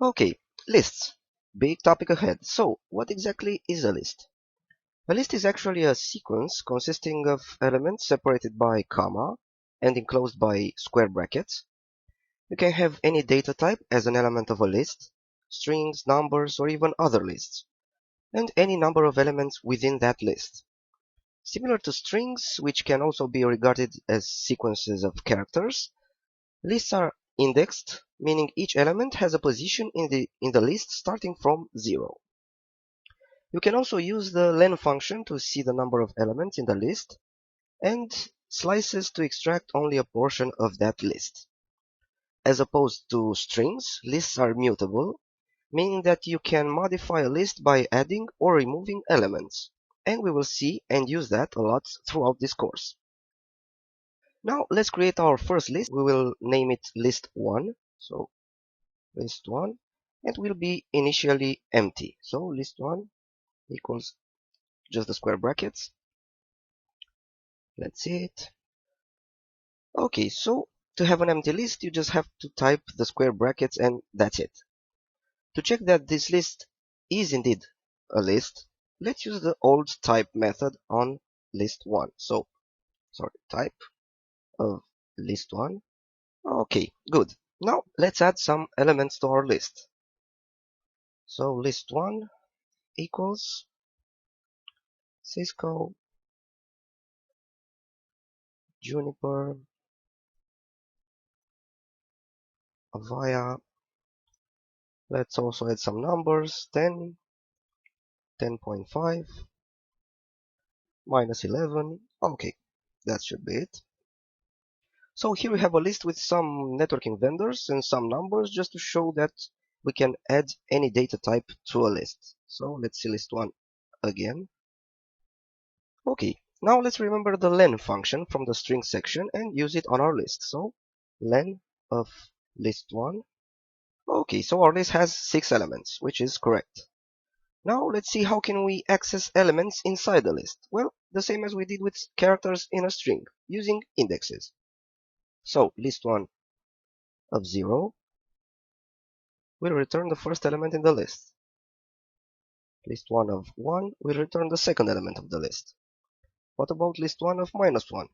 Okay, lists. Big topic ahead. So, what exactly is a list? A list is actually a sequence consisting of elements separated by comma and enclosed by square brackets. You can have any data type as an element of a list, strings, numbers, or even other lists, and any number of elements within that list. Similar to strings, which can also be regarded as sequences of characters, lists are indexed, meaning each element has a position in the list starting from 0. You can also use the len function to see the number of elements in the list, and slices to extract only a portion of that list. As opposed to strings, lists are mutable, meaning that you can modify a list by adding or removing elements. And we will see and use that a lot throughout this course. Now let's create our first list. We will name it list1. So list1, and will be initially empty. So list1 equals just the square brackets. Let's see it. Okay, so to have an empty list, you just have to type the square brackets and that's it. To check that this list is indeed a list, let's use the old type method on list1. So, type of list1. Okay, good. Now let's add some elements to our list. So list1 equals Cisco, Juniper, Avaya. Let's also add some numbers, 10, 10.5, minus 11. Okay, that should be it. So here we have a list with some networking vendors and some numbers just to show that we can add any data type to a list. So let's see list1 again. Okay, now let's remember the len function from the string section and use it on our list. So len of list1. Okay, so our list has 6 elements, which is correct. Now let's see how can we access elements inside the list. Well, the same as we did with characters in a string, using indexes. So list1 of 0 will return the first element in the list. List1 of 1 will return the second element of the list. What about list1 of minus 1?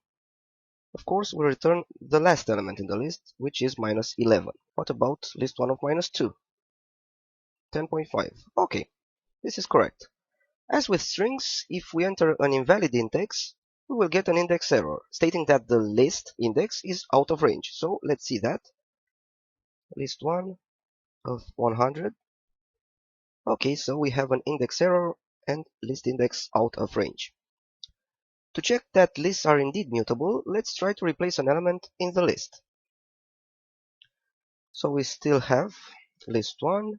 Of course, we'll return the last element in the list, which is minus 11. What about list1 of minus 2? 10.5. Okay, this is correct. As with strings, if we enter an invalid index, we will get an index error, stating that the list index is out of range. So let's see that. List1 of 100. Okay, so we have an index error and list index out of range. To check that lists are indeed mutable, let's try to replace an element in the list. So we still have list1.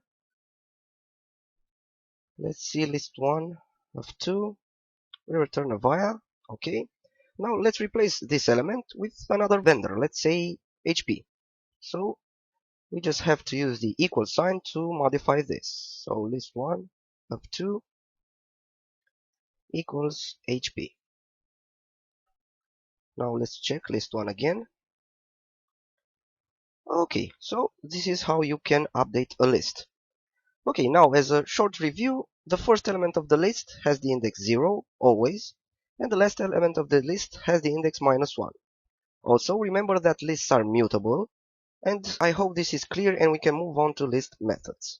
Let's see list1 of 2. We return Avaya. Okay. Now let's replace this element with another vendor, let's say HP. So we just have to use the equal sign to modify this. So list1 of 2 equals HP. Now let's check list1 again. Okay, so this is how you can update a list. Okay, now as a short review, the first element of the list has the index 0, always, and the last element of the list has the index minus 1. Also, remember that lists are mutable, and I hope this is clear and we can move on to list methods.